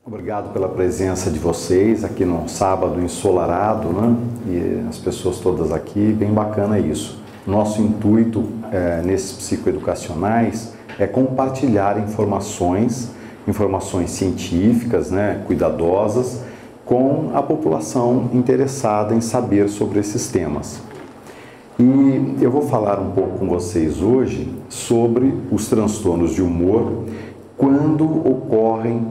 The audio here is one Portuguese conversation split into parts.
Obrigado pela presença de vocês aqui num sábado ensolarado, né? E as pessoas todas aqui, bem bacana isso. Nosso intuito nesses psicoeducacionais é compartilhar informações científicas, né, cuidadosas, com a população interessada em saber sobre esses temas. E eu vou falar um pouco com vocês hoje sobre os transtornos de humor quando ocorrem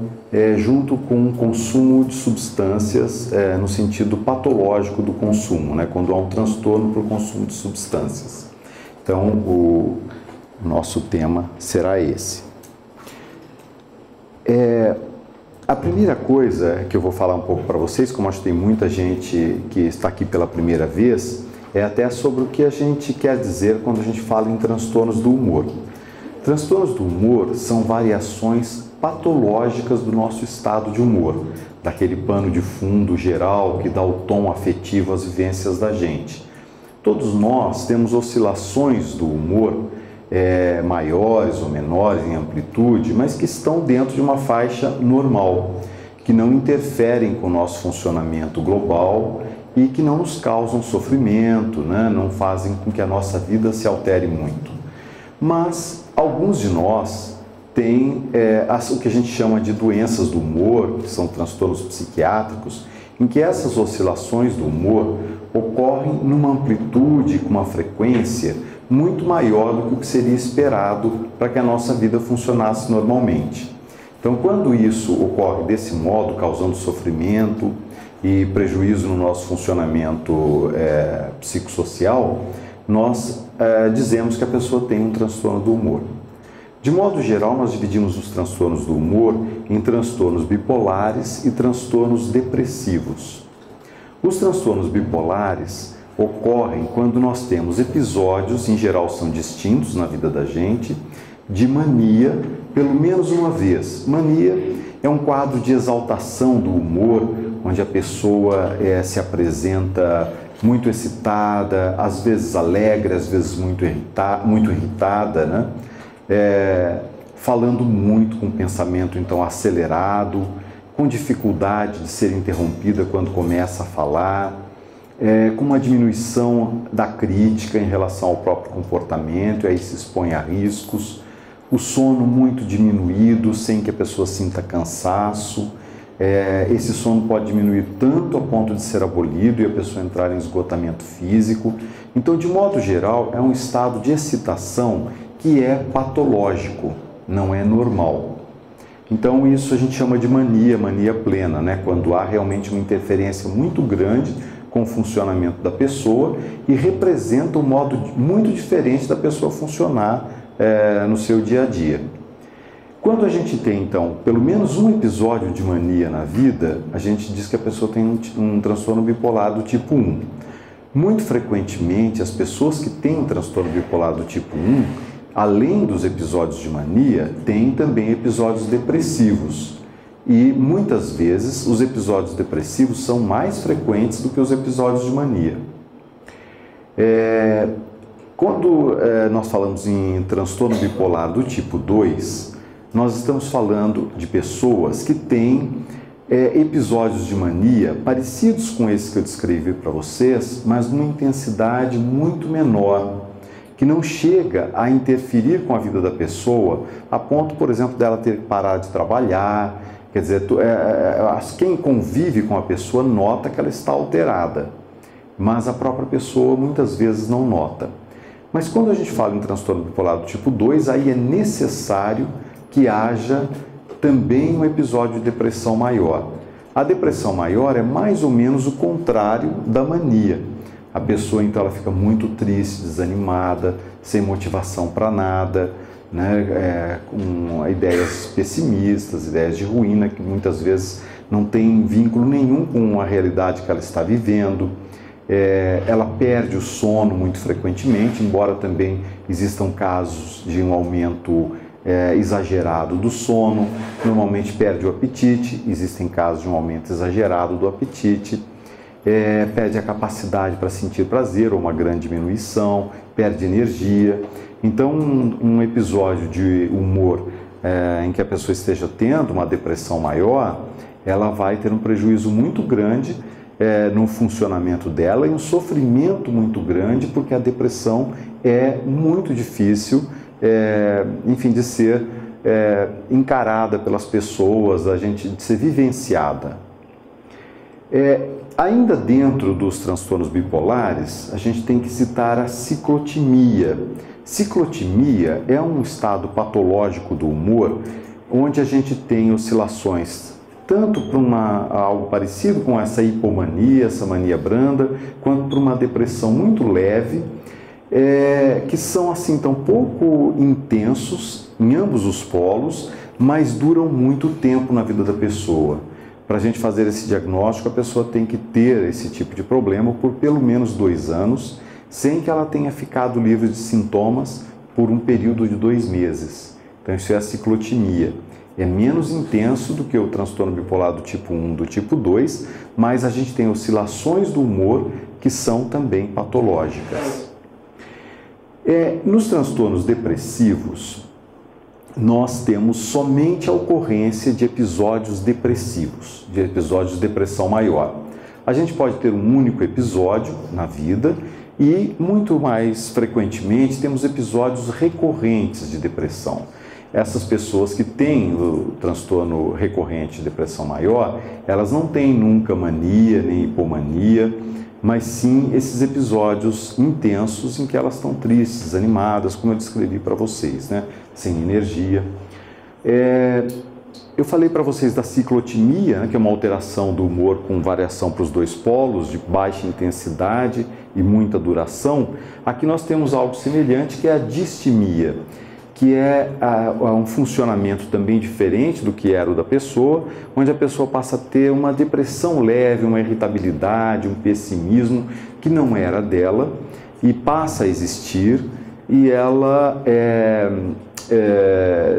junto com o consumo de substâncias no sentido patológico do consumo, né? Quando há um transtorno por consumo de substâncias. Então, o nosso tema será esse. A primeira coisa que eu vou falar um pouco para vocês, como acho que tem muita gente que está aqui pela primeira vez, é até sobre o que a gente quer dizer quando a gente fala em transtornos do humor. Transtornos do humor são variações patológicas do nosso estado de humor, daquele pano de fundo geral que dá o tom afetivo às vivências da gente. Todos nós temos oscilações do humor, maiores ou menores em amplitude, mas que estão dentro de uma faixa normal, que não interferem com o nosso funcionamento global e que não nos causam sofrimento, né? Não fazem com que a nossa vida se altere muito. Mas alguns de nós têm o que a gente chama de doenças do humor, que são transtornos psiquiátricos, em que essas oscilações do humor ocorrem numa amplitude, com uma frequência muito maior do que o que seria esperado para que a nossa vida funcionasse normalmente. Então, quando isso ocorre desse modo, causando sofrimento e prejuízo no nosso funcionamento psicossocial, nós dizemos que a pessoa tem um transtorno do humor. De modo geral, nós dividimos os transtornos do humor em transtornos bipolares e transtornos depressivos. Os transtornos bipolares ocorrem quando nós temos episódios, em geral são distintos na vida da gente, de mania pelo menos uma vez. Mania é um quadro de exaltação do humor, onde a pessoa se apresenta muito excitada, às vezes alegre, às vezes muito irritada, né? Falando muito, com um pensamento então acelerado, com dificuldade de ser interrompida quando começa a falar, com uma diminuição da crítica em relação ao próprio comportamento, e aí se expõe a riscos, o sono muito diminuído, sem que a pessoa sinta cansaço. Esse sono pode diminuir tanto a ponto de ser abolido e a pessoa entrar em esgotamento físico. Então, de modo geral, é um estado de excitação que é patológico, não é normal. Então, isso a gente chama de mania plena, né? Quando há realmente uma interferência muito grande com o funcionamento da pessoa e representa um modo muito diferente da pessoa funcionar no seu dia a dia. Quando a gente tem, então, pelo menos um episódio de mania na vida, a gente diz que a pessoa tem um transtorno bipolar do tipo 1. Muito frequentemente, as pessoas que têm um transtorno bipolar do tipo 1, além dos episódios de mania, têm também episódios depressivos. E, muitas vezes, os episódios depressivos são mais frequentes do que os episódios de mania. Quando nós falamos em transtorno bipolar do tipo 2, nós estamos falando de pessoas que têm episódios de mania parecidos com esses que eu descrevi para vocês, mas numa intensidade muito menor, que não chega a interferir com a vida da pessoa, a ponto, por exemplo, dela ter que parar de trabalhar. Quer dizer, quem convive com a pessoa nota que ela está alterada, mas a própria pessoa muitas vezes não nota. Mas quando a gente fala em transtorno bipolar do tipo 2, aí é necessário que haja também um episódio de depressão maior. A depressão maior é mais ou menos o contrário da mania. A pessoa então ela fica muito triste, desanimada, sem motivação para nada, né? Com ideias pessimistas, ideias de ruína, que muitas vezes não tem vínculo nenhum com a realidade que ela está vivendo. Ela perde o sono muito frequentemente, embora também existam casos de um aumento exagerado do sono. Normalmente perde o apetite, existem casos de um aumento exagerado do apetite, perde a capacidade para sentir prazer ou uma grande diminuição, perde energia. Então, um episódio de humor em que a pessoa esteja tendo uma depressão maior, ela vai ter um prejuízo muito grande no funcionamento dela e um sofrimento muito grande, porque a depressão é muito difícil, enfim, de ser encarada pelas pessoas, de ser vivenciada. Ainda dentro dos transtornos bipolares, a gente tem que citar a ciclotimia. Ciclotimia é um estado patológico do humor, onde a gente tem oscilações tanto para algo parecido com essa hipomania, essa mania branda, quanto para uma depressão muito leve, que são assim tão pouco intensos em ambos os polos, mas duram muito tempo na vida da pessoa. Para a gente fazer esse diagnóstico, a pessoa tem que ter esse tipo de problema por pelo menos 2 anos, sem que ela tenha ficado livre de sintomas por um período de 2 meses. Então isso é a ciclotimia. É menos intenso do que o transtorno bipolar do tipo 1, do tipo 2, mas a gente tem oscilações do humor que são também patológicas. Nos transtornos depressivos, nós temos somente a ocorrência de episódios depressivos, de episódios de depressão maior. A gente pode ter um único episódio na vida e, muito mais frequentemente, temos episódios recorrentes de depressão. Essas pessoas que têm o transtorno recorrente de depressão maior, elas não têm nunca mania nem hipomania, mas sim esses episódios intensos em que elas estão tristes, desanimadas, como eu descrevi para vocês, né? Sem energia. Eu falei para vocês da ciclotimia, né, que é uma alteração do humor com variação para os 2 polos, de baixa intensidade e muita duração. Aqui nós temos algo semelhante, que é a distimia, que é um funcionamento também diferente do que era o da pessoa, onde a pessoa passa a ter uma depressão leve, uma irritabilidade, um pessimismo que não era dela e passa a existir, e ela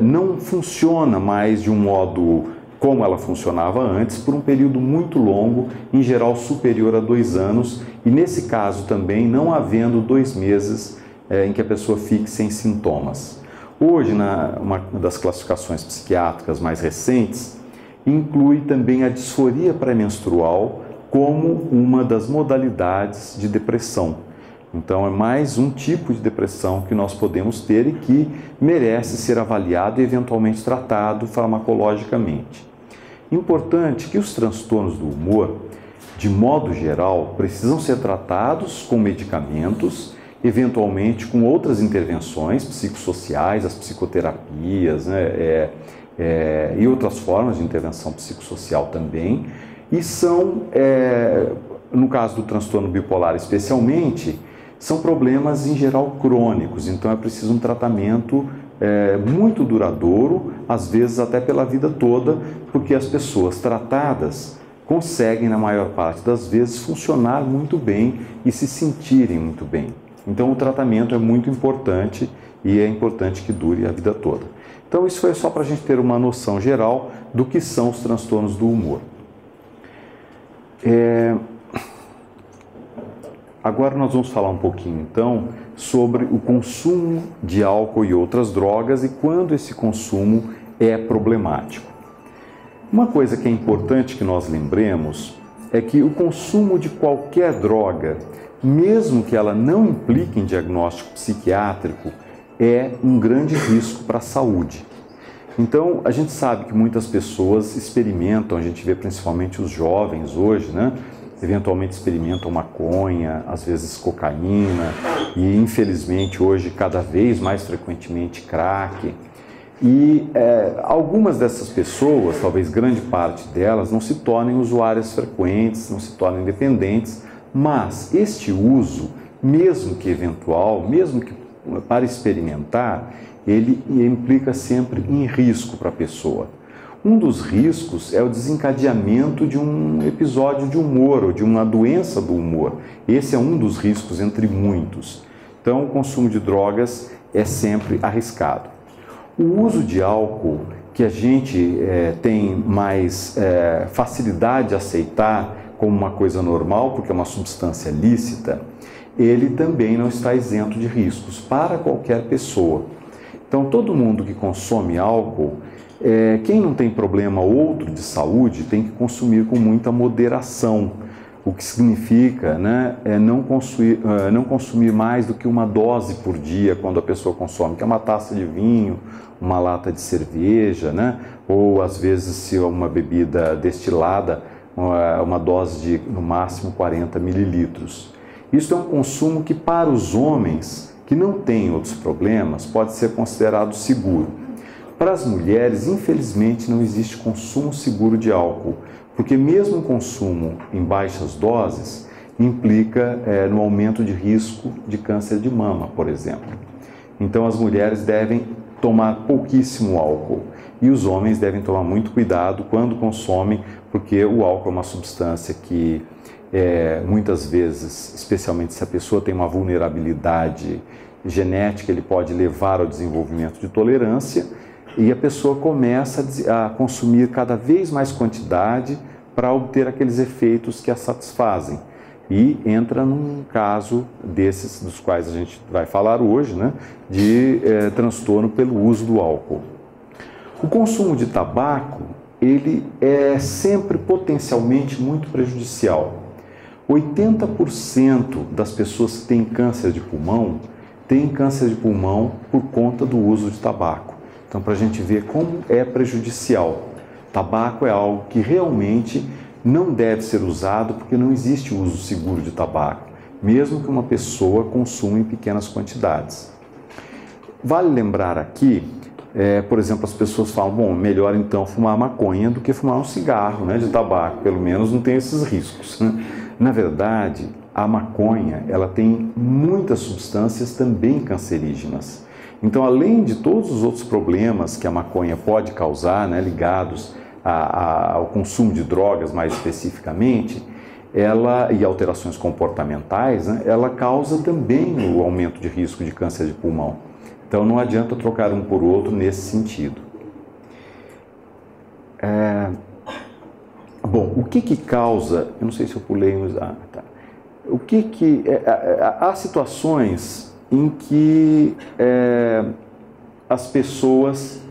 não funciona mais de um modo como ela funcionava antes, por um período muito longo, em geral superior a 2 anos, e nesse caso também não havendo 2 meses em que a pessoa fique sem sintomas. Hoje, uma das classificações psiquiátricas mais recentes, inclui também a disforia pré-menstrual como uma das modalidades de depressão. Então, é mais um tipo de depressão que nós podemos ter e que merece ser avaliado e eventualmente tratado farmacologicamente. Importante que os transtornos do humor, de modo geral, precisam ser tratados com medicamentos, eventualmente com outras intervenções psicossociais, as psicoterapias, né, e outras formas de intervenção psicossocial também, e são, no caso do transtorno bipolar especialmente, são problemas em geral crônicos, então é preciso um tratamento muito duradouro, às vezes até pela vida toda, porque as pessoas tratadas conseguem, na maior parte das vezes, funcionar muito bem e se sentirem muito bem. Então o tratamento é muito importante e é importante que dure a vida toda. Então isso foi só para a gente ter uma noção geral do que são os transtornos do humor. Agora nós vamos falar um pouquinho então sobre o consumo de álcool e outras drogas e quando esse consumo é problemático. Uma coisa que é importante que nós lembremos é que o consumo de qualquer droga, mesmo que ela não implique em diagnóstico psiquiátrico, é um grande risco para a saúde. Então, a gente sabe que muitas pessoas experimentam, a gente vê principalmente os jovens hoje, né? Eventualmente experimentam maconha, às vezes cocaína e, infelizmente, hoje cada vez mais frequentemente crack. E algumas dessas pessoas, talvez grande parte delas, não se tornem usuárias frequentes, não se tornem dependentes, mas este uso, mesmo que eventual, mesmo que para experimentar, ele implica sempre em risco para a pessoa. Um dos riscos é o desencadeamento de um episódio de humor ou de uma doença do humor. Esse é um dos riscos entre muitos. Então, o consumo de drogas é sempre arriscado. O uso de álcool, que a gente tem mais facilidade de aceitar como uma coisa normal, porque é uma substância lícita, ele também não está isento de riscos para qualquer pessoa. Então, todo mundo que consome álcool, quem não tem problema outro de saúde, tem que consumir com muita moderação, o que significa, né, não consumir mais do que uma dose por dia quando a pessoa consome, que é uma taça de vinho, uma lata de cerveja, né, ou às vezes, se é uma bebida destilada, uma dose de no máximo 40 mililitros. Isso é um consumo que, para os homens que não têm outros problemas, pode ser considerado seguro. Para as mulheres, infelizmente, não existe consumo seguro de álcool, porque mesmo o consumo em baixas doses implica no aumento de risco de câncer de mama, por exemplo. Então, as mulheres devem tomar pouquíssimo álcool e os homens devem tomar muito cuidado quando consomem, porque o álcool é uma substância que muitas vezes, especialmente se a pessoa tem uma vulnerabilidade genética, ele pode levar ao desenvolvimento de tolerância e a pessoa começa a consumir cada vez mais quantidade para obter aqueles efeitos que a satisfazem. E entra num caso desses dos quais a gente vai falar hoje, né, de transtorno pelo uso do álcool. O consumo de tabaco, ele é sempre potencialmente muito prejudicial. 80% das pessoas que têm câncer de pulmão têm câncer de pulmão por conta do uso de tabaco. Então, para a gente ver como é prejudicial. Tabaco é algo que realmente não deve ser usado porque não existe uso seguro de tabaco, mesmo que uma pessoa consuma em pequenas quantidades. Vale lembrar aqui, por exemplo, as pessoas falam, bom, melhor então fumar maconha do que fumar um cigarro, né, de tabaco, pelo menos não tem esses riscos, né? Na verdade, a maconha, ela tem muitas substâncias também cancerígenas. Então, além de todos os outros problemas que a maconha pode causar, né, ligados ao consumo de drogas mais especificamente, e alterações comportamentais, né, ela causa também o aumento de risco de câncer de pulmão. Então, não adianta trocar um por outro nesse sentido. Bom, o que causa, eu não sei se eu pulei, tá. Há situações em que as pessoas,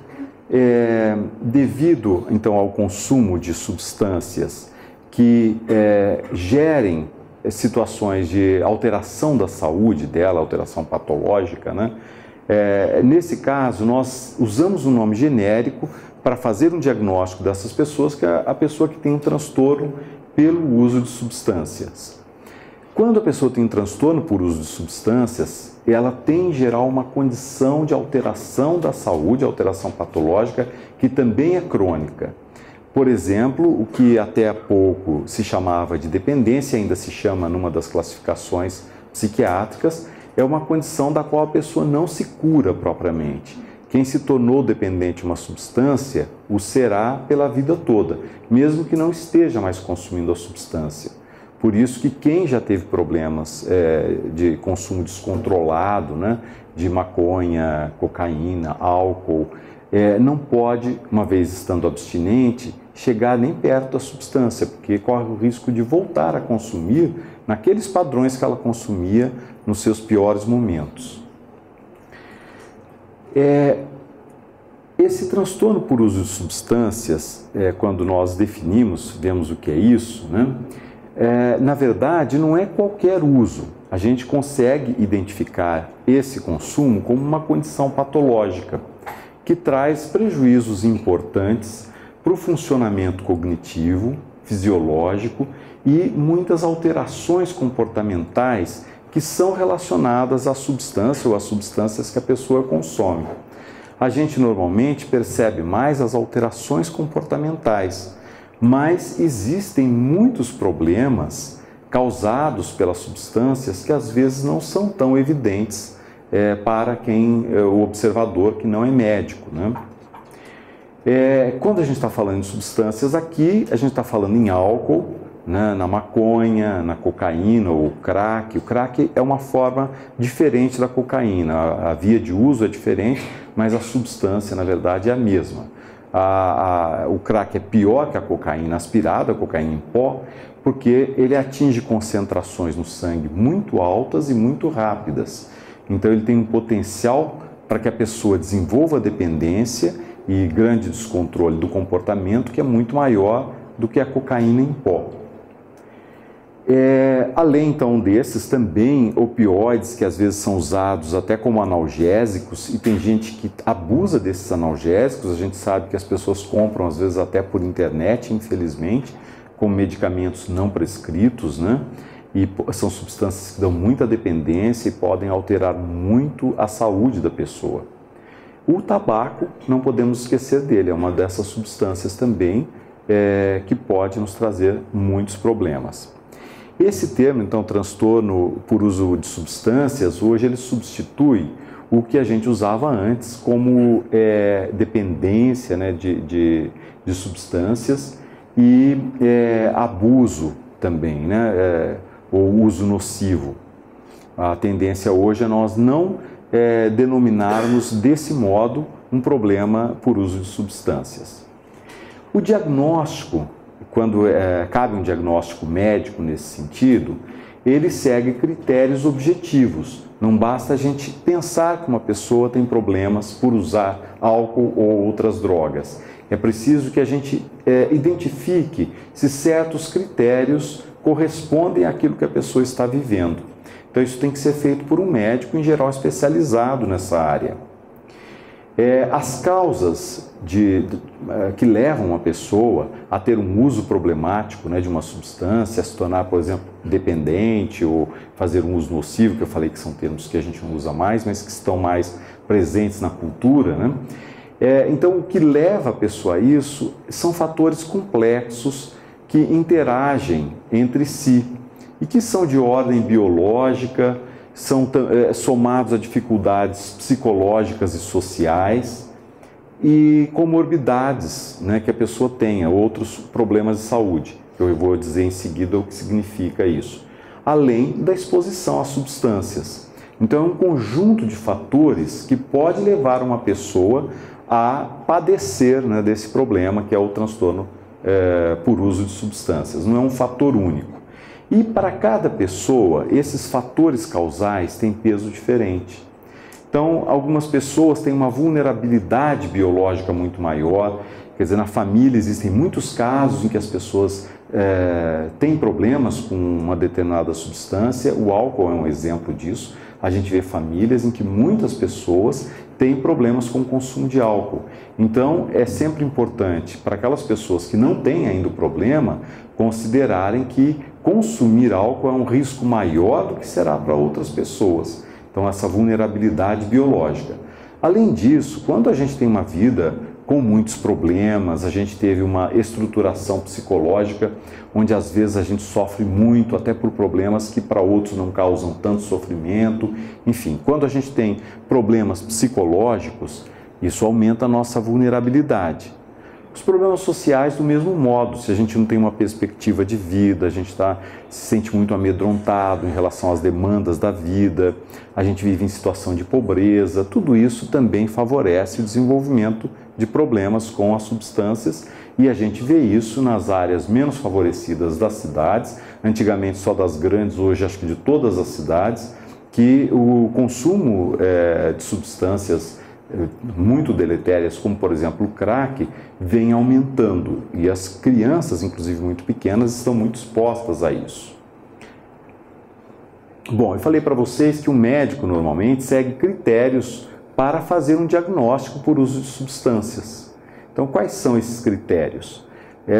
devido então ao consumo de substâncias que gerem situações de alteração da saúde dela, alteração patológica, né? Nesse caso, nós usamos um nome genérico para fazer um diagnóstico dessas pessoas, que é a pessoa que tem um transtorno pelo uso de substâncias. Quando a pessoa tem um transtorno por uso de substâncias, ela tem em geral uma condição de alteração da saúde, alteração patológica, que também é crônica. Por exemplo, o que até há pouco se chamava de dependência, ainda se chama numa das classificações psiquiátricas, é uma condição da qual a pessoa não se cura propriamente. Quem se tornou dependente de uma substância o será pela vida toda, mesmo que não esteja mais consumindo a substância. Por isso que quem já teve problemas de consumo descontrolado, né, de maconha, cocaína, álcool, não pode, uma vez estando abstinente, chegar nem perto da substância, porque corre o risco de voltar a consumir naqueles padrões que ela consumia nos seus piores momentos. Esse transtorno por uso de substâncias, quando nós definimos, vemos o que é isso, né? Na verdade, não é qualquer uso. A gente consegue identificar esse consumo como uma condição patológica, que traz prejuízos importantes para o funcionamento cognitivo, fisiológico e muitas alterações comportamentais que são relacionadas à substância ou às substâncias que a pessoa consome. A gente normalmente percebe mais as alterações comportamentais, mas existem muitos problemas causados pelas substâncias que às vezes não são tão evidentes para o observador que não é médico, né? Quando a gente está falando de substâncias aqui, a gente está falando em álcool, né, na maconha, na cocaína ou crack. O crack é uma forma diferente da cocaína, a via de uso é diferente, mas a substância, na verdade, é a mesma. O crack é pior que a cocaína aspirada, a cocaína em pó, porque ele atinge concentrações no sangue muito altas e muito rápidas. Então ele tem um potencial para que a pessoa desenvolva dependência e grande descontrole do comportamento, que é muito maior do que a cocaína em pó. Além então desses, também opioides que às vezes são usados até como analgésicos, e tem gente que abusa desses analgésicos. A gente sabe que as pessoas compram às vezes até por internet, infelizmente, como medicamentos não prescritos, né? E são substâncias que dão muita dependência e podem alterar muito a saúde da pessoa. O tabaco, não podemos esquecer dele, é uma dessas substâncias também que pode nos trazer muitos problemas. Esse termo, então, transtorno por uso de substâncias, hoje ele substitui o que a gente usava antes como dependência, né, de substâncias e abuso também, né, ou uso nocivo. A tendência hoje é nós não denominarmos desse modo um problema por uso de substâncias. O diagnóstico, quando cabe um diagnóstico médico nesse sentido, ele segue critérios objetivos. Não basta a gente pensar que uma pessoa tem problemas por usar álcool ou outras drogas. É preciso que a gente identifique se certos critérios correspondem àquilo que a pessoa está vivendo. Então isso tem que ser feito por um médico, em geral especializado nessa área. As causas que levam uma pessoa a ter um uso problemático, né, de uma substância, a se tornar, por exemplo, dependente ou fazer um uso nocivo, que eu falei que são termos que a gente não usa mais, mas que estão mais presentes na cultura, né? Então, o que leva a pessoa a isso são fatores complexos que interagem entre si e que são de ordem biológica, são somados a dificuldades psicológicas e sociais e comorbidades, né, que a pessoa tenha, outros problemas de saúde. Eu vou dizer em seguida o que significa isso. Além da exposição a substâncias. Então é um conjunto de fatores que pode levar uma pessoa a padecer, né, desse problema que é o transtorno por uso de substâncias. Não é um fator único. E para cada pessoa, esses fatores causais têm peso diferente. Então, algumas pessoas têm uma vulnerabilidade biológica muito maior. Quer dizer, na família existem muitos casos em que as pessoas têm problemas com uma determinada substância. O álcool é um exemplo disso. A gente vê famílias em que muitas pessoas têm problemas com o consumo de álcool. Então, é sempre importante para aquelas pessoas que não têm ainda o problema considerarem que consumir álcool é um risco maior do que será para outras pessoas. Então, essa vulnerabilidade biológica. Além disso, quando a gente tem uma vida com muitos problemas, a gente teve uma estruturação psicológica, onde às vezes a gente sofre muito, até por problemas que para outros não causam tanto sofrimento. Enfim, quando a gente tem problemas psicológicos, isso aumenta a nossa vulnerabilidade. Os problemas sociais, do mesmo modo, se a gente não tem uma perspectiva de vida, a gente se sente muito amedrontado em relação às demandas da vida, a gente vive em situação de pobreza, tudo isso também favorece o desenvolvimento de problemas com as substâncias e a gente vê isso nas áreas menos favorecidas das cidades, antigamente só das grandes, hoje acho que de todas as cidades, que o consumo de substâncias muito deletérias, como por exemplo o crack, vem aumentando e as crianças, inclusive muito pequenas, estão muito expostas a isso. Bom, eu falei para vocês que o médico normalmente segue critérios para fazer um diagnóstico por uso de substâncias. Então, quais são esses critérios?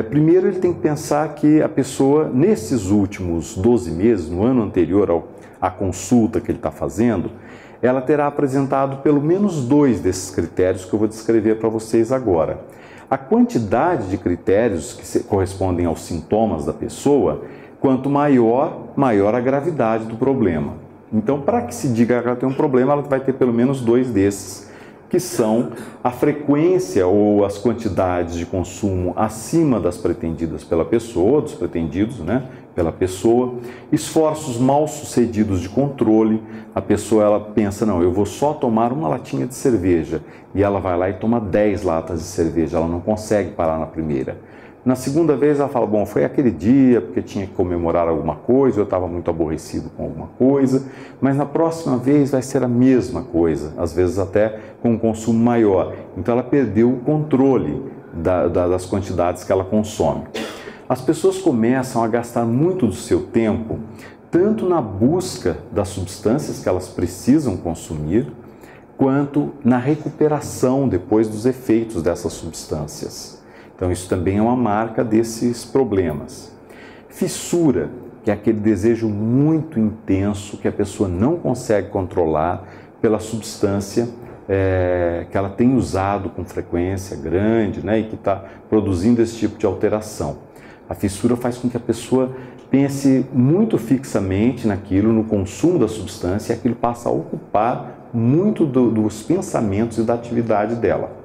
Primeiro, ele tem que pensar que a pessoa, nesses últimos 12 meses, no ano anterior à consulta que ele está fazendo, ela terá apresentado pelo menos 2 desses critérios que eu vou descrever para vocês agora. A quantidade de critérios que correspondem aos sintomas da pessoa, quanto maior a gravidade do problema. Então, para que se diga que ela tem um problema, ela vai ter pelo menos 2 desses, que são a frequência ou as quantidades de consumo acima das pretendidas pela pessoa, dos pretendidos, né, pela pessoa, esforços mal sucedidos de controle. A pessoa ela pensa, não, eu vou só tomar uma latinha de cerveja, e ela vai lá e toma 10 latas de cerveja, ela não consegue parar na primeira. Na segunda vez ela fala, bom, foi aquele dia porque tinha que comemorar alguma coisa, eu estava muito aborrecido com alguma coisa, mas na próxima vez vai ser a mesma coisa, às vezes até com um consumo maior. Então ela perdeu o controle das quantidades que ela consome. As pessoas começam a gastar muito do seu tempo, tanto na busca das substâncias que elas precisam consumir, quanto na recuperação depois dos efeitos dessas substâncias. Então isso também é uma marca desses problemas. Fissura, que é aquele desejo muito intenso que a pessoa não consegue controlar pela substância que ela tem usado com frequência grande, né, e que está produzindo esse tipo de alteração. A fissura faz com que a pessoa pense muito fixamente naquilo, no consumo da substância, e aquilo passa a ocupar muito dos pensamentos e da atividade dela.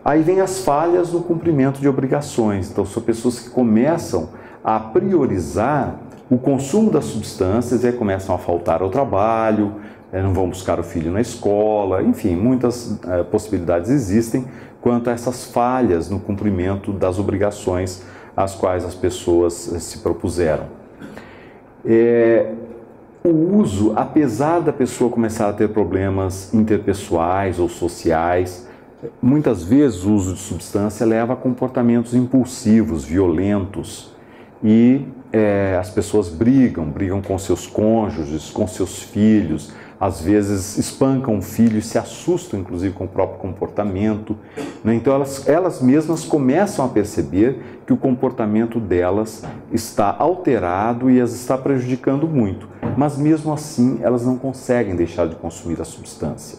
Aí vem as falhas no cumprimento de obrigações. Então, são pessoas que começam a priorizar o consumo das substâncias e aí começam a faltar ao trabalho, não vão buscar o filho na escola, enfim, muitas possibilidades existem quanto a essas falhas no cumprimento das obrigações às quais as pessoas se propuseram. O uso, apesar da pessoa começar a ter problemas interpessoais ou sociais, muitas vezes o uso de substância leva a comportamentos impulsivos, violentos, e as pessoas brigam com seus cônjuges, com seus filhos, às vezes espancam o filho e se assustam inclusive com o próprio comportamento, né? Então elas mesmas começam a perceber que o comportamento delas está alterado e as está prejudicando muito, mas mesmo assim elas não conseguem deixar de consumir a substância.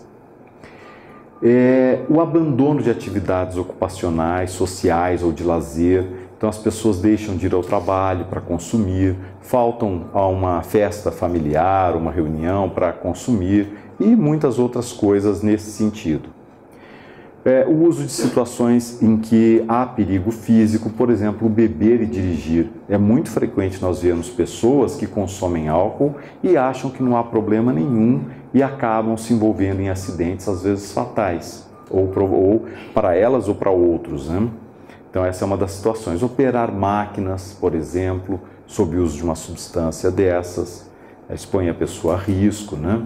O abandono de atividades ocupacionais, sociais ou de lazer. Então as pessoas deixam de ir ao trabalho para consumir, faltam a uma festa familiar, uma reunião para consumir e muitas outras coisas nesse sentido. O uso de situações em que há perigo físico, por exemplo, beber e dirigir. É muito frequente nós vermos pessoas que consomem álcool e acham que não há problema nenhum e acabam se envolvendo em acidentes, às vezes fatais, ou para elas ou para outros, né? Então essa é uma das situações. Operar máquinas, por exemplo, sob o uso de uma substância dessas, expõe a pessoa a risco, né?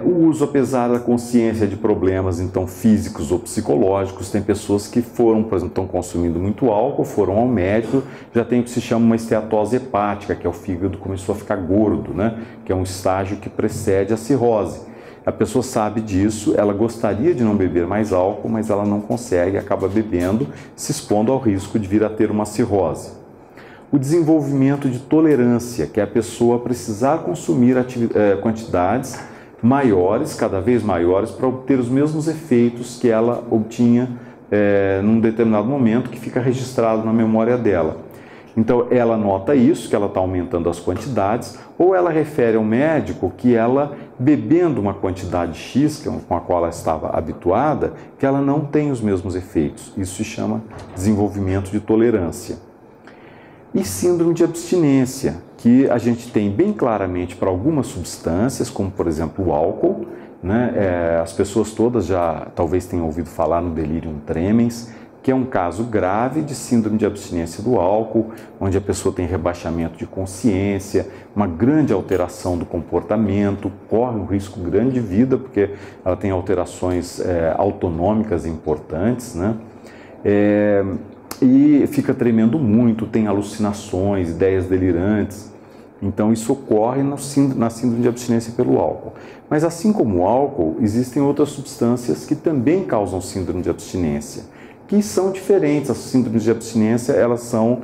O uso, apesar da consciência de problemas então físicos ou psicológicos, tem pessoas que foram, por exemplo, estão consumindo muito álcool, foram ao médico, já tem o que se chama uma esteatose hepática, que é o fígado começou a ficar gordo, né? Que é um estágio que precede a cirrose. A pessoa sabe disso, ela gostaria de não beber mais álcool, mas ela não consegue, acaba bebendo, se expondo ao risco de vir a ter uma cirrose. O desenvolvimento de tolerância, que é a pessoa precisar consumir quantidades maiores, cada vez maiores, para obter os mesmos efeitos que ela obtinha num determinado momento, que fica registrado na memória dela. Então ela nota isso, que ela está aumentando as quantidades, ou ela refere ao médico que ela, bebendo uma quantidade X, com a qual ela estava habituada, que ela não tem os mesmos efeitos. Isso se chama desenvolvimento de tolerância. E síndrome de abstinência, que a gente tem bem claramente para algumas substâncias, como por exemplo o álcool, né? As pessoas todas já talvez tenham ouvido falar no delirium tremens, que é um caso grave de síndrome de abstinência do álcool, onde a pessoa tem rebaixamento de consciência, uma grande alteração do comportamento, corre um risco grande de vida, porque ela tem alterações autonômicas importantes, né? E fica tremendo muito, tem alucinações, ideias delirantes. Então isso ocorre na síndrome de abstinência pelo álcool. Mas assim como o álcool, existem outras substâncias que também causam síndrome de abstinência, que são diferentes. As síndromes de abstinência, elas são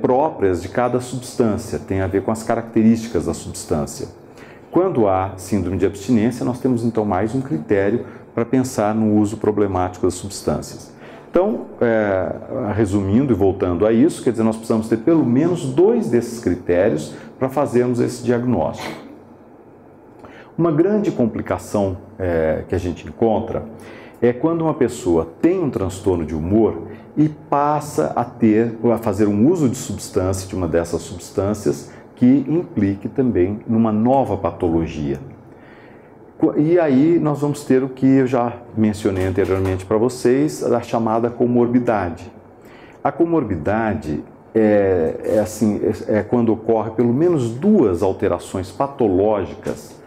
próprias de cada substância, tem a ver com as características da substância. Quando há síndrome de abstinência, nós temos então mais um critério para pensar no uso problemático das substâncias. Então, resumindo e voltando a isso, quer dizer, nós precisamos ter pelo menos 2 desses critérios para fazermos esse diagnóstico. Uma grande complicação que a gente encontra é quando uma pessoa tem um transtorno de humor e passa a fazer um uso de substância, de uma dessas substâncias, que implique também numa nova patologia. E aí nós vamos ter o que eu já mencionei anteriormente para vocês, a chamada comorbidade. A comorbidade é quando ocorre pelo menos duas alterações patológicas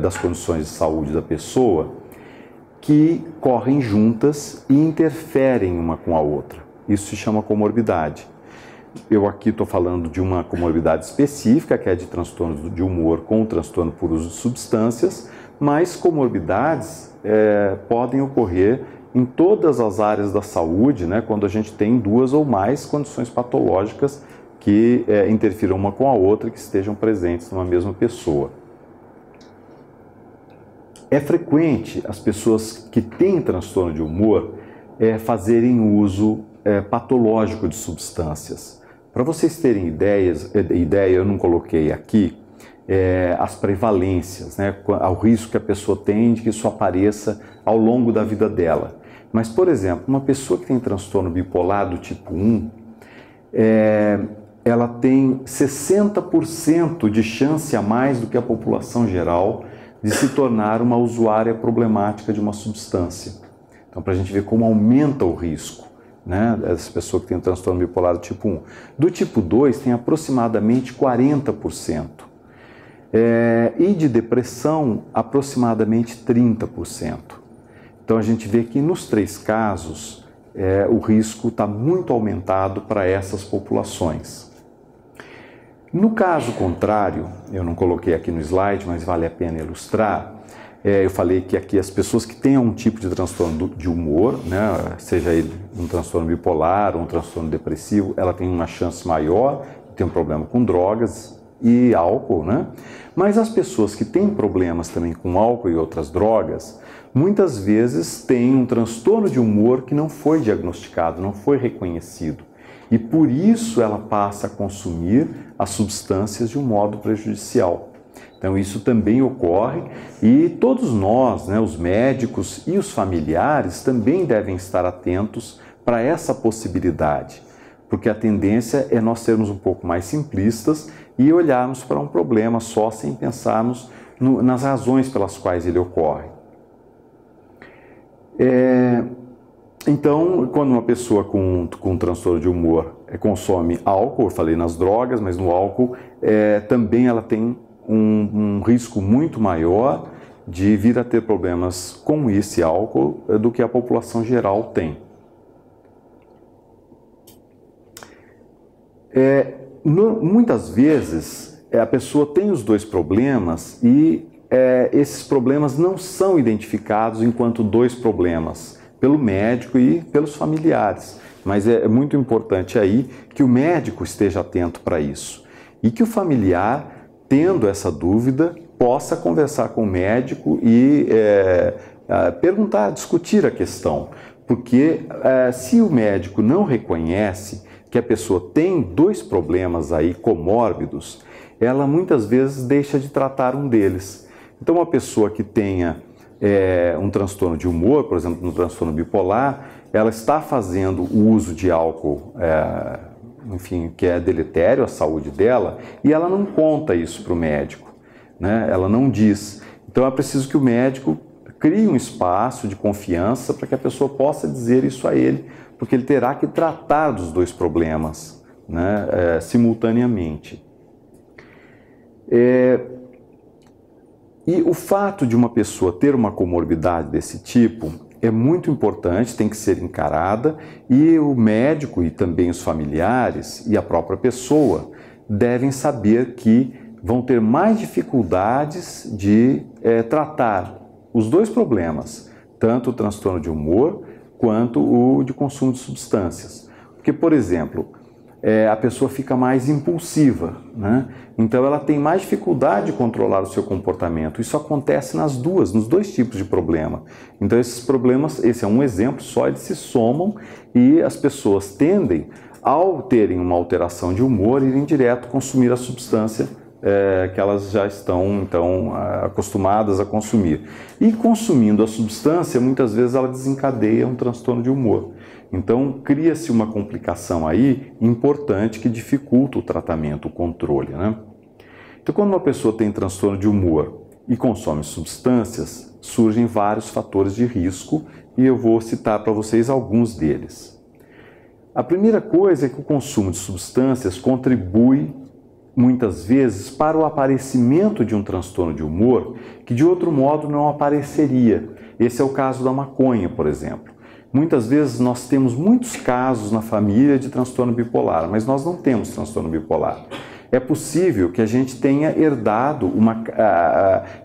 das condições de saúde da pessoa que correm juntas e interferem uma com a outra. Isso se chama comorbidade. Eu aqui estou falando de uma comorbidade específica, que é de transtorno de humor com transtorno por uso de substâncias, mas comorbidades podem ocorrer em todas as áreas da saúde, né, quando a gente tem duas ou mais condições patológicas que interfiram uma com a outra, que estejam presentes numa mesma pessoa. É frequente as pessoas que têm transtorno de humor fazerem uso patológico de substâncias. Para vocês terem ideia, eu não coloquei aqui as prevalências, né, ao risco que a pessoa tem de que isso apareça ao longo da vida dela. Mas, por exemplo, uma pessoa que tem transtorno bipolar do tipo 1, ela tem 60% de chance a mais do que a população geral de se tornar uma usuária problemática de uma substância. Então, para a gente ver como aumenta o risco, né, dessa pessoa que tem transtorno bipolar do tipo 1. Do tipo 2 tem aproximadamente 40%. E de depressão, aproximadamente 30%. Então, a gente vê que nos três casos, o risco está muito aumentado para essas populações. No caso contrário, eu não coloquei aqui no slide, mas vale a pena ilustrar, eu falei que aqui as pessoas que têm um tipo de transtorno de humor, né, seja ele um transtorno bipolar ou um transtorno depressivo, ela tem uma chance maior de ter um problema com drogas e álcool, né? Mas as pessoas que têm problemas também com álcool e outras drogas, muitas vezes têm um transtorno de humor que não foi diagnosticado, não foi reconhecido. E por isso ela passa a consumir as substâncias de um modo prejudicial. Então isso também ocorre e todos nós, né, os médicos e os familiares, também devem estar atentos para essa possibilidade, porque a tendência é nós sermos um pouco mais simplistas e olharmos para um problema só sem pensarmos nas razões pelas quais ele ocorre. Então, quando uma pessoa com transtorno de humor consome álcool, eu falei nas drogas, mas no álcool também ela tem um risco muito maior de vir a ter problemas com esse álcool do que a população geral tem. Muitas vezes a pessoa tem os dois problemas e esses problemas não são identificados enquanto dois problemas pelo médico e pelos familiares. Mas é muito importante aí que o médico esteja atento para isso e que o familiar, tendo essa dúvida, possa conversar com o médico e perguntar, discutir a questão. Porque se o médico não reconhece que a pessoa tem dois problemas aí comórbidos, ela muitas vezes deixa de tratar um deles. Então, uma pessoa que tenha um transtorno de humor, por exemplo, um transtorno bipolar, ela está fazendo o uso de álcool, enfim, que é deletério à saúde dela, e ela não conta isso para o médico, né? Ela não diz. Então é preciso que o médico crie um espaço de confiança para que a pessoa possa dizer isso a ele, porque ele terá que tratar dos dois problemas, né, simultaneamente. E o fato de uma pessoa ter uma comorbidade desse tipo é muito importante, tem que ser encarada, e o médico e também os familiares e a própria pessoa devem saber que vão ter mais dificuldades de tratar os dois problemas, tanto o transtorno de humor quanto o de consumo de substâncias. Porque, por exemplo, a pessoa fica mais impulsiva, né? Então ela tem mais dificuldade de controlar o seu comportamento. Isso acontece nos dois tipos de problema. Então esses problemas, esse é um exemplo só, eles se somam e as pessoas tendem, ao terem uma alteração de humor, irem direto consumir a substância que elas já estão então acostumadas a consumir. E consumindo a substância, muitas vezes ela desencadeia um transtorno de humor. Então, cria-se uma complicação aí importante que dificulta o tratamento, o controle, né? Então, quando uma pessoa tem transtorno de humor e consome substâncias, surgem vários fatores de risco e eu vou citar para vocês alguns deles. A primeira coisa é que o consumo de substâncias contribui muitas vezes para o aparecimento de um transtorno de humor que de outro modo não apareceria. Esse é o caso da maconha, por exemplo. Muitas vezes nós temos muitos casos na família de transtorno bipolar, mas nós não temos transtorno bipolar. É possível que a gente tenha herdado uma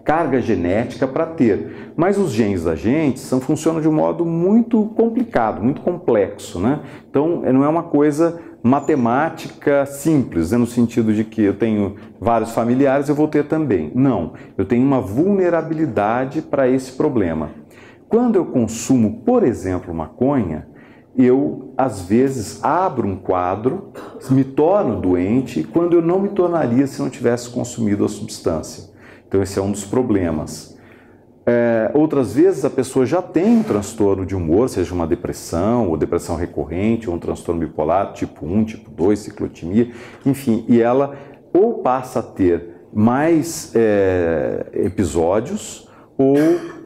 carga genética para ter, mas os genes da gente funcionam de um modo muito complicado, muito complexo, né? Então, não é uma coisa matemática simples, né? No sentido de que eu tenho vários familiares, eu vou ter também. Não, eu tenho uma vulnerabilidade para esse problema. Quando eu consumo, por exemplo, maconha, eu, às vezes, abro um quadro, me torno doente, quando eu não me tornaria se não tivesse consumido a substância. Então, esse é um dos problemas. Outras vezes, a pessoa já tem um transtorno de humor, seja uma depressão, ou depressão recorrente, ou um transtorno bipolar, tipo 1, tipo 2, ciclotimia, enfim, e ela ou passa a ter mais episódios, ou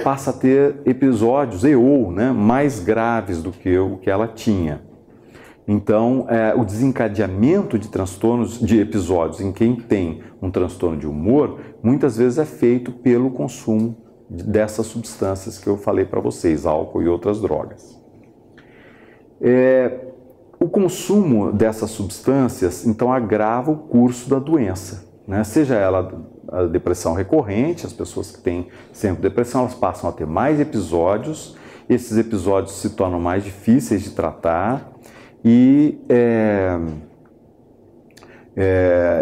passa a ter episódios mais graves do que o que ela tinha. Então, o desencadeamento de transtornos, de episódios em quem tem um transtorno de humor, muitas vezes é feito pelo consumo dessas substâncias que eu falei para vocês, álcool e outras drogas. O consumo dessas substâncias, então, agrava o curso da doença, né? Seja ela a depressão recorrente, as pessoas que têm sempre depressão, elas passam a ter mais episódios, esses episódios se tornam mais difíceis de tratar e,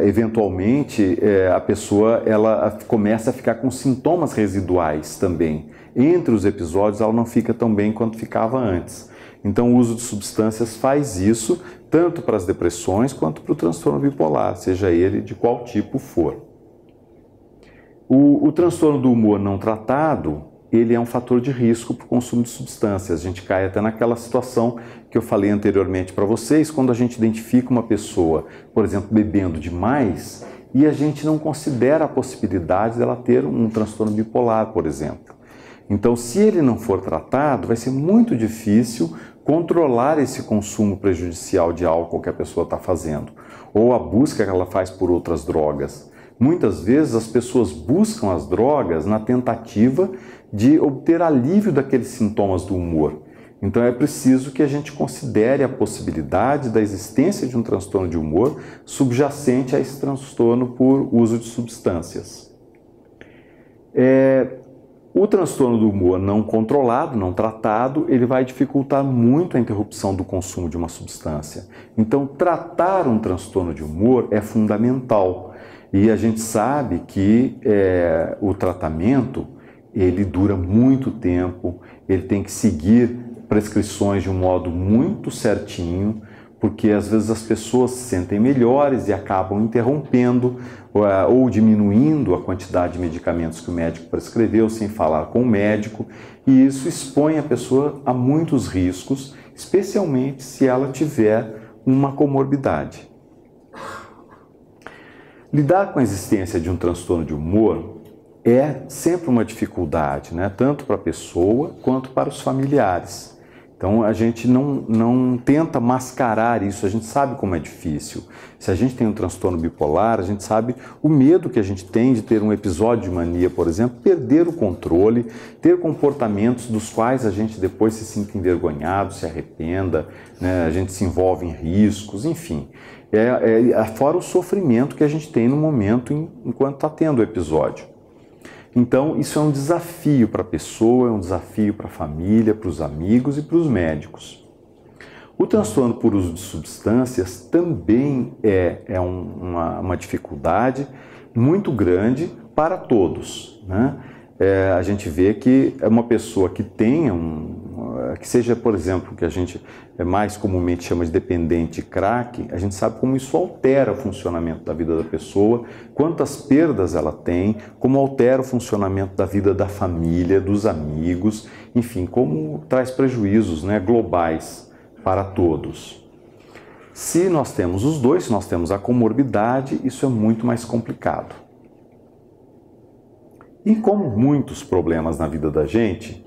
eventualmente, a pessoa ela começa a ficar com sintomas residuais também. Entre os episódios, ela não fica tão bem quanto ficava antes. Então, o uso de substâncias faz isso tanto para as depressões quanto para o transtorno bipolar, seja ele de qual tipo for. O transtorno do humor não tratado, ele é um fator de risco para o consumo de substâncias. A gente cai até naquela situação que eu falei anteriormente para vocês, quando a gente identifica uma pessoa, por exemplo, bebendo demais, e a gente não considera a possibilidade dela ter um transtorno bipolar, por exemplo. Então, se ele não for tratado, vai ser muito difícil controlar esse consumo prejudicial de álcool que a pessoa está fazendo, ou a busca que ela faz por outras drogas. Muitas vezes as pessoas buscam as drogas na tentativa de obter alívio daqueles sintomas do humor. Então é preciso que a gente considere a possibilidade da existência de um transtorno de humor subjacente a esse transtorno por uso de substâncias. O transtorno do humor não controlado, não tratado, ele vai dificultar muito a interrupção do consumo de uma substância. Então, tratar um transtorno de humor é fundamental. E a gente sabe que o tratamento, ele dura muito tempo, ele tem que seguir prescrições de um modo muito certinho, porque às vezes as pessoas se sentem melhores e acabam interrompendo ou diminuindo a quantidade de medicamentos que o médico prescreveu sem falar com o médico, e isso expõe a pessoa a muitos riscos, especialmente se ela tiver uma comorbidade. Lidar com a existência de um transtorno de humor é sempre uma dificuldade, né? Tanto para a pessoa quanto para os familiares. Então a gente não tenta mascarar isso, a gente sabe como é difícil. Se a gente tem um transtorno bipolar, a gente sabe o medo que a gente tem de ter um episódio de mania, por exemplo, perder o controle, ter comportamentos dos quais a gente depois se sinta envergonhado, se arrependa, né? A gente se envolve em riscos, enfim. Fora o sofrimento que a gente tem no momento enquanto está tendo o episódio. Então, isso é um desafio para a pessoa, é um desafio para a família, para os amigos e para os médicos. O transtorno por uso de substâncias também é uma dificuldade muito grande para todos, né? A gente vê que é uma pessoa que tenha que seja, por exemplo, o que a gente mais comumente chama de dependente crack, a gente sabe como isso altera o funcionamento da vida da pessoa, quantas perdas ela tem, como altera o funcionamento da vida da família, dos amigos, enfim, como traz prejuízos, né, globais para todos. Se nós temos os dois, se nós temos a comorbidade, isso é muito mais complicado. E como muitos problemas na vida da gente,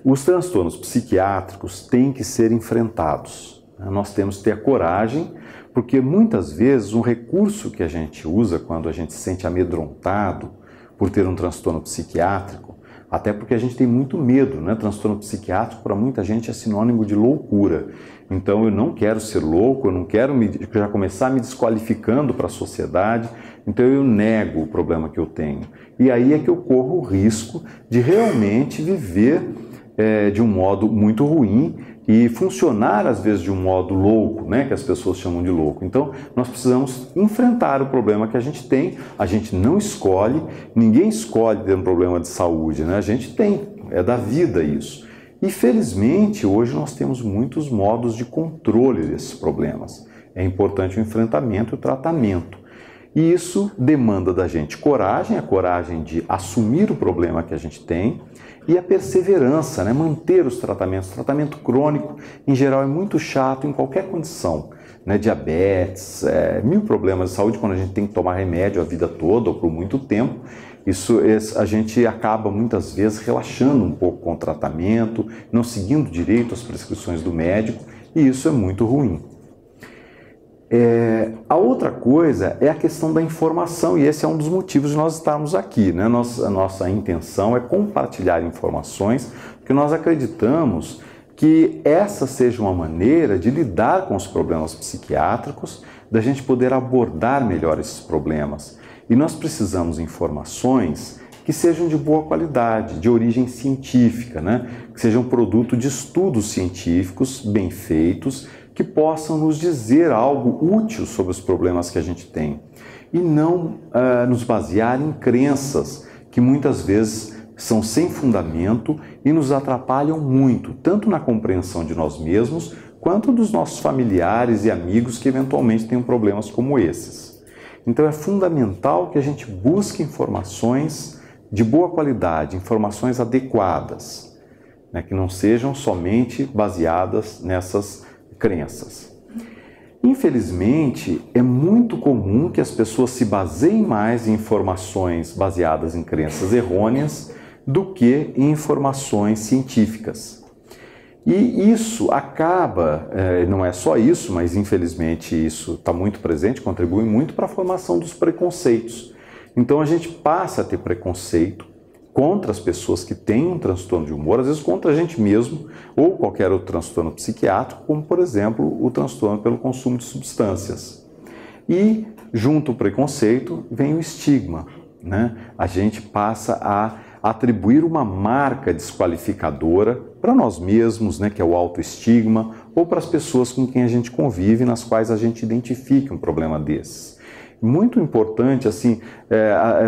os transtornos psiquiátricos têm que ser enfrentados, Nós temos que ter a coragem, porque muitas vezes um recurso que a gente usa quando a gente se sente amedrontado por ter um transtorno psiquiátrico, até porque a gente tem muito medo, né? Transtorno psiquiátrico para muita gente é sinônimo de loucura. Então eu não quero ser louco, eu não quero já começar me desqualificando para a sociedade, então eu nego o problema que eu tenho. E aí é que eu corro o risco de realmente viver de um modo muito ruim e funcionar às vezes de um modo louco, né, que as pessoas chamam de louco. Então nós precisamos enfrentar o problema que a gente não escolhe, ninguém escolhe ter um problema de saúde, né? A gente tem, é da vida isso. E felizmente hoje nós temos muitos modos de controle desses problemas. É importante o enfrentamento e o tratamento. E isso demanda da gente coragem, a coragem de assumir o problema que a gente tem, e a perseverança, né? Manter os tratamentos. O tratamento crônico, em geral, é muito chato em qualquer condição, né? Diabetes, mil problemas de saúde, quando a gente tem que tomar remédio a vida toda ou por muito tempo, a gente acaba muitas vezes relaxando um pouco com o tratamento, não seguindo direito as prescrições do médico, e isso é muito ruim. A outra coisa é a questão da informação, e esse é um dos motivos de nós estarmos aqui, né? A nossa intenção é compartilhar informações, porque nós acreditamos que essa seja uma maneira de lidar com os problemas psiquiátricos, da gente poder abordar melhor esses problemas. E nós precisamos de informações que sejam de boa qualidade, de origem científica, né? Que sejam produto de estudos científicos bem feitos, que possam nos dizer algo útil sobre os problemas que a gente tem e não nos basear em crenças que muitas vezes são sem fundamento e nos atrapalham muito, tanto na compreensão de nós mesmos quanto dos nossos familiares e amigos que eventualmente tenham problemas como esses. Então é fundamental que a gente busque informações de boa qualidade, informações adequadas, né, que não sejam somente baseadas nessas crenças. Infelizmente, é muito comum que as pessoas se baseiem mais em informações baseadas em crenças errôneas do que em informações científicas. E isso acaba, não é só isso, mas infelizmente isso está muito presente, contribui muito para a formação dos preconceitos. Então a gente passa a ter preconceito contra as pessoas que têm um transtorno de humor, às vezes contra a gente mesmo ou qualquer outro transtorno psiquiátrico, como por exemplo o transtorno pelo consumo de substâncias. E junto ao preconceito vem o estigma, né? A gente passa a atribuir uma marca desqualificadora para nós mesmos, né, que é o autoestigma, ou para as pessoas com quem a gente convive, nas quais a gente identifica um problema desses. Muito importante, assim,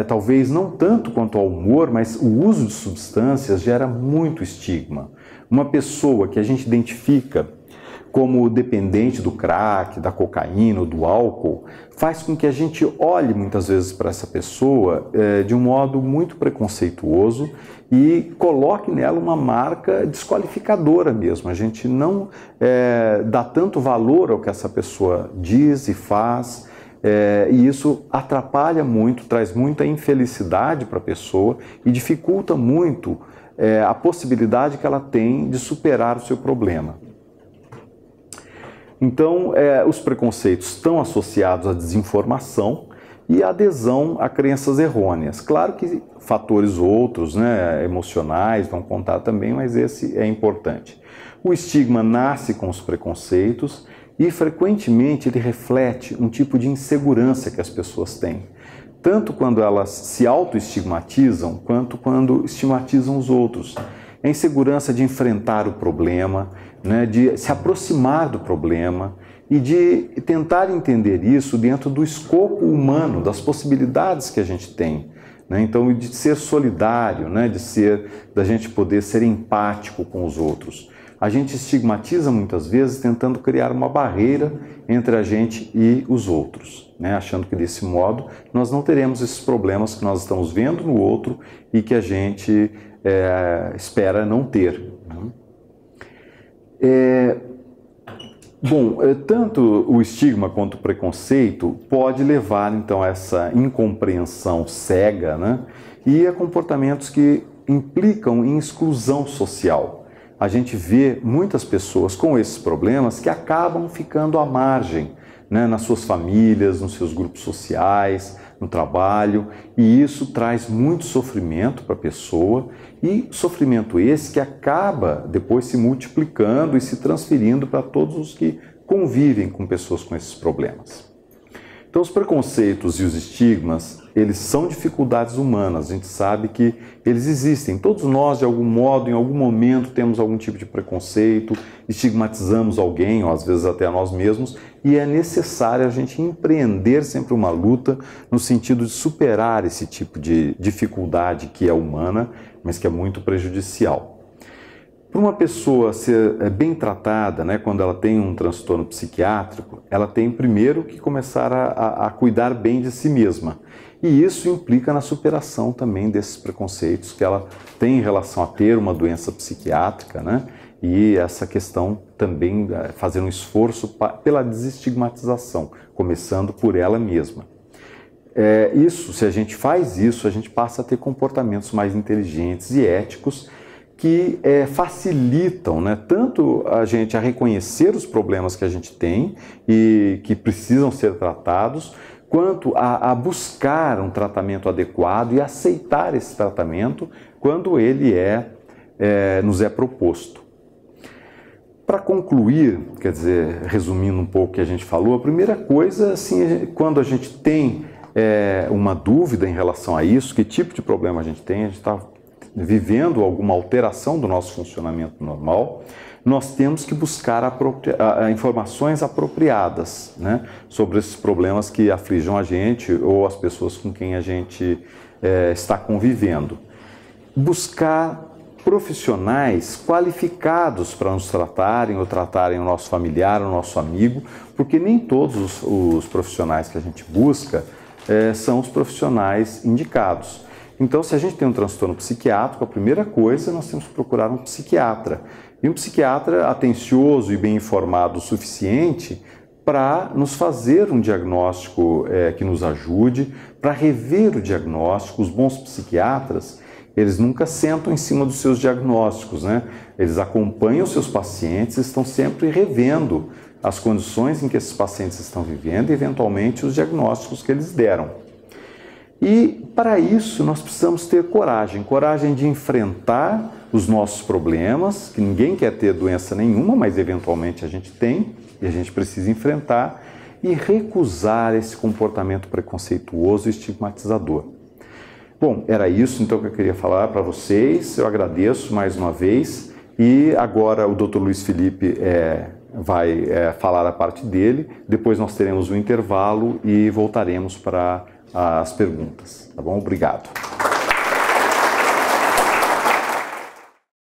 talvez não tanto quanto ao humor, mas o uso de substâncias gera muito estigma. Uma pessoa que a gente identifica como dependente do crack, da cocaína ou do álcool, faz com que a gente olhe muitas vezes para essa pessoa de um modo muito preconceituoso e coloque nela uma marca desqualificadora mesmo. A gente não dá tanto valor ao que essa pessoa diz e faz, e isso atrapalha muito, traz muita infelicidade para a pessoa e dificulta muito a possibilidade que ela tem de superar o seu problema. Então, os preconceitos estão associados à desinformação e à adesão a crenças errôneas. Claro que fatores outros, né, emocionais, vão contar também, mas esse é importante. O estigma nasce com os preconceitos e, frequentemente, ele reflete um tipo de insegurança que as pessoas têm, tanto quando elas se autoestigmatizam, quanto quando estigmatizam os outros. A insegurança de enfrentar o problema, né, de se aproximar do problema e de tentar entender isso dentro do escopo humano, das possibilidades que a gente tem, né? Então, de ser solidário, né, da gente poder ser empático com os outros. A gente estigmatiza muitas vezes tentando criar uma barreira entre a gente e os outros, né? Achando que desse modo nós não teremos esses problemas que nós estamos vendo no outro e que a gente espera não ter. Tanto o estigma quanto o preconceito pode levar então a essa incompreensão cega, né? E a comportamentos que implicam em exclusão social. a gente vê muitas pessoas com esses problemas que acabam ficando à margem, né, nas suas famílias, nos seus grupos sociais, no trabalho, e isso traz muito sofrimento para a pessoa, e sofrimento esse que acaba depois se multiplicando e se transferindo para todos os que convivem com pessoas com esses problemas. Então, os preconceitos e os estigmas, eles são dificuldades humanas, a gente sabe que eles existem. Todos nós, de algum modo, em algum momento, temos algum tipo de preconceito, estigmatizamos alguém, ou às vezes até a nós mesmos, e é necessário a gente empreender sempre uma luta no sentido de superar esse tipo de dificuldade que é humana, mas que é muito prejudicial. Para uma pessoa ser bem tratada, né, quando ela tem um transtorno psiquiátrico, ela tem primeiro que começar a cuidar bem de si mesma. E isso implica na superação também desses preconceitos que ela tem em relação a ter uma doença psiquiátrica, né? E essa questão também fazer um esforço pela desestigmatização, começando por ela mesma. Se a gente faz isso, a gente passa a ter comportamentos mais inteligentes e éticos que facilitam, né, tanto a gente a reconhecer os problemas que a gente tem e que precisam ser tratados, quanto a buscar um tratamento adequado e aceitar esse tratamento quando ele nos é proposto. Para concluir, quer dizer, resumindo um pouco o que a gente falou, a primeira coisa, assim, quando a gente tem uma dúvida em relação a isso, que tipo de problema a gente está vivendo alguma alteração do nosso funcionamento normal, nós temos que buscar informações apropriadas, né, sobre esses problemas que afligem a gente ou as pessoas com quem a gente está convivendo. Buscar profissionais qualificados para nos tratarem ou tratarem o nosso familiar, o nosso amigo, porque nem todos os profissionais que a gente busca são os profissionais indicados. Então, se a gente tem um transtorno psiquiátrico, a primeira coisa, nós temos que procurar um psiquiatra. E um psiquiatra atencioso e bem informado o suficiente para nos fazer um diagnóstico que nos ajude, para rever o diagnóstico. Os bons psiquiatras, eles nunca sentam em cima dos seus diagnósticos, né? Eles acompanham os seus pacientes, estão sempre revendo as condições em que esses pacientes estão vivendo e, eventualmente, os diagnósticos que eles deram. E, para isso, nós precisamos ter coragem de enfrentar os nossos problemas, que ninguém quer ter doença nenhuma, mas eventualmente a gente tem, e a gente precisa enfrentar, e recusar esse comportamento preconceituoso e estigmatizador. Bom, era isso então que eu queria falar para vocês, eu agradeço mais uma vez, e agora o Dr. Luiz Felipe vai falar a parte dele, depois nós teremos um intervalo e voltaremos para as perguntas, tá bom? Obrigado.